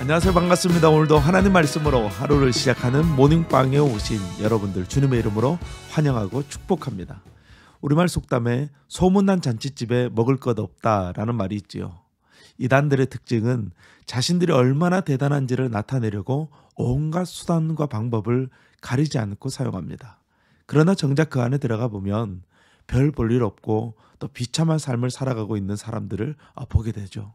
안녕하세요. 반갑습니다. 오늘도 하나님 말씀으로 하루를 시작하는 모닝빵에 오신 여러분들 주님의 이름으로 환영하고 축복합니다. 우리말 속담에 소문난 잔치집에 먹을 것 없다라는 말이 있지요. 이단들의 특징은 자신들이 얼마나 대단한지를 나타내려고 온갖 수단과 방법을 가리지 않고 사용합니다. 그러나 정작 그 안에 들어가 보면 별 볼 일 없고 또 비참한 삶을 살아가고 있는 사람들을 보게 되죠.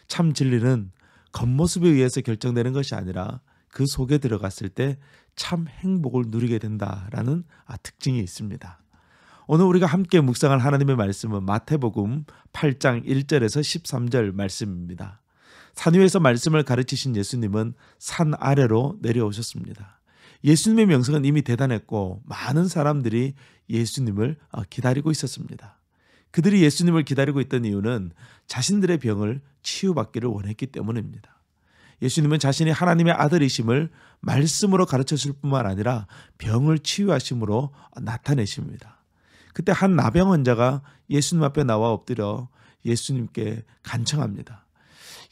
참 진리는 겉모습에 의해서 결정되는 것이 아니라 그 속에 들어갔을 때 참 행복을 누리게 된다라는 특징이 있습니다. 오늘 우리가 함께 묵상할 하나님의 말씀은 마태복음 8장 1절에서 13절 말씀입니다. 산 위에서 말씀을 가르치신 예수님은 산 아래로 내려오셨습니다. 예수님의 명성은 이미 대단했고 많은 사람들이 예수님을 기다리고 있었습니다. 그들이 예수님을 기다리고 있던 이유는 자신들의 병을 치유받기를 원했기 때문입니다. 예수님은 자신이 하나님의 아들이심을 말씀으로 가르쳤을 뿐만 아니라 병을 치유하심으로 나타내십니다. 그때 한 나병 환자가 예수님 앞에 나와 엎드려 예수님께 간청합니다.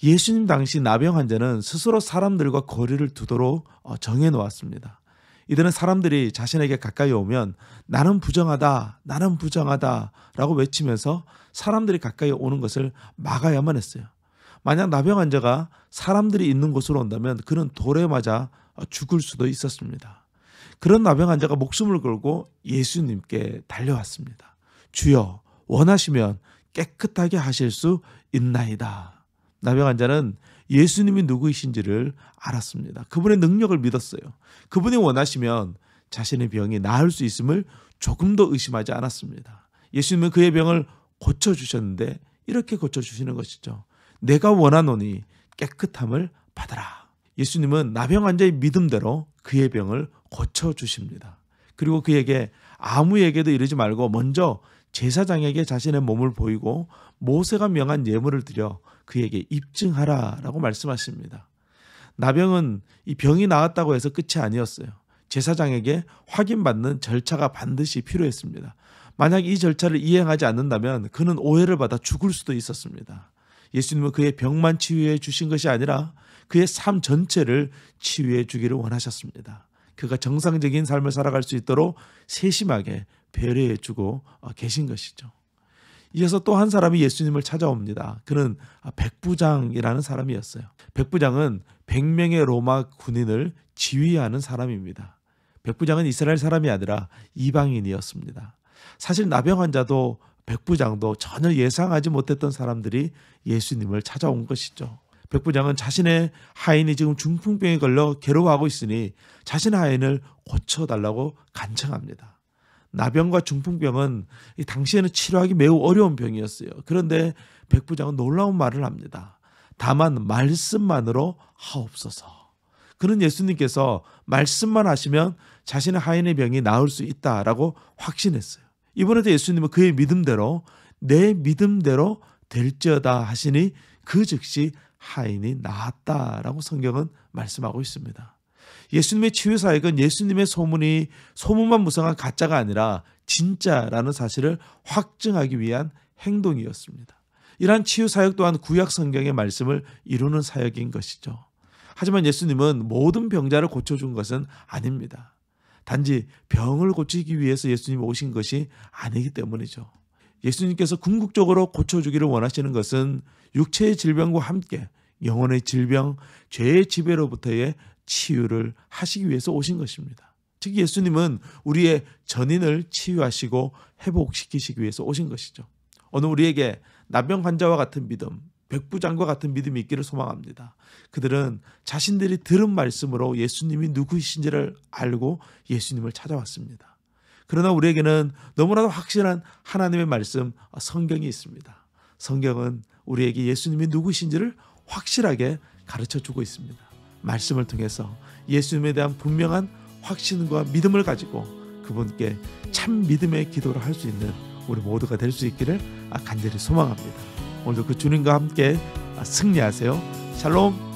예수님 당시 나병 환자는 스스로 사람들과 거리를 두도록 정해놓았습니다. 이들은 사람들이 자신에게 가까이 오면 나는 부정하다, 나는 부정하다 라고 외치면서 사람들이 가까이 오는 것을 막아야만 했어요. 만약 나병 환자가 사람들이 있는 곳으로 온다면 그는 돌에 맞아 죽을 수도 있었습니다. 그런 나병 환자가 목숨을 걸고 예수님께 달려왔습니다. 주여, 원하시면 깨끗하게 하실 수 있나이다. 나병 환자는 예수님이 누구이신지를 알았습니다. 그분의 능력을 믿었어요. 그분이 원하시면 자신의 병이 나을 수 있음을 조금도 의심하지 않았습니다. 예수님은 그의 병을 고쳐주셨는데 이렇게 고쳐주시는 것이죠. 내가 원하노니 깨끗함을 받아라. 예수님은 나병 환자의 믿음대로 그의 병을 고쳐주십니다. 그리고 그에게 아무에게도 이르지 말고 먼저 제사장에게 자신의 몸을 보이고 모세가 명한 예물을 드려 그에게 입증하라라고 말씀하십니다. 나병은 이 병이 나았다고 해서 끝이 아니었어요. 제사장에게 확인받는 절차가 반드시 필요했습니다. 만약 이 절차를 이행하지 않는다면 그는 오해를 받아 죽을 수도 있었습니다. 예수님은 그의 병만 치유해 주신 것이 아니라 그의 삶 전체를 치유해 주기를 원하셨습니다. 그가 정상적인 삶을 살아갈 수 있도록 세심하게 배려해 주고 계신 것이죠. 이어서 또 한 사람이 예수님을 찾아옵니다. 그는 백부장이라는 사람이었어요. 백부장은 100명의 로마 군인을 지휘하는 사람입니다. 백부장은 이스라엘 사람이 아니라 이방인이었습니다. 사실 나병 환자도 백부장도 전혀 예상하지 못했던 사람들이 예수님을 찾아온 것이죠. 백부장은 자신의 하인이 지금 중풍병에 걸려 괴로워하고 있으니 자신의 하인을 고쳐달라고 간청합니다. 나병과 중풍병은 당시에는 치료하기 매우 어려운 병이었어요. 그런데 백부장은 놀라운 말을 합니다. 다만 말씀만으로 하옵소서. 그는 예수님께서 말씀만 하시면 자신의 하인의 병이 나을 수 있다라고 확신했어요. 이번에도 예수님은 그의 믿음대로 내 믿음대로 될지어다 하시니 그 즉시 하인이 나았다라고 성경은 말씀하고 있습니다. 예수님의 치유 사역은 예수님의 소문만 무성한 가짜가 아니라 진짜라는 사실을 확증하기 위한 행동이었습니다. 이러한 치유 사역 또한 구약 성경의 말씀을 이루는 사역인 것이죠. 하지만 예수님은 모든 병자를 고쳐준 것은 아닙니다. 단지 병을 고치기 위해서 예수님이 오신 것이 아니기 때문이죠. 예수님께서 궁극적으로 고쳐주기를 원하시는 것은 육체의 질병과 함께 영혼의 질병, 죄의 지배로부터의 치유를 하시기 위해서 오신 것입니다. 즉 예수님은 우리의 전인을 치유하시고 회복시키시기 위해서 오신 것이죠. 오늘 우리에게 나병 환자와 같은 믿음, 백부장과 같은 믿음이 있기를 소망합니다. 그들은 자신들이 들은 말씀으로 예수님이 누구이신지를 알고 예수님을 찾아왔습니다. 그러나 우리에게는 너무나도 확실한 하나님의 말씀, 성경이 있습니다. 성경은 우리에게 예수님이 누구이신지를 확실하게 가르쳐주고 있습니다. 말씀을 통해서 예수님에 대한 분명한 확신과 믿음을 가지고 그분께 참 믿음의 기도를 할 수 있는 우리 모두가 될 수 있기를 간절히 소망합니다. 오늘도 그 주님과 함께 승리하세요. 샬롬.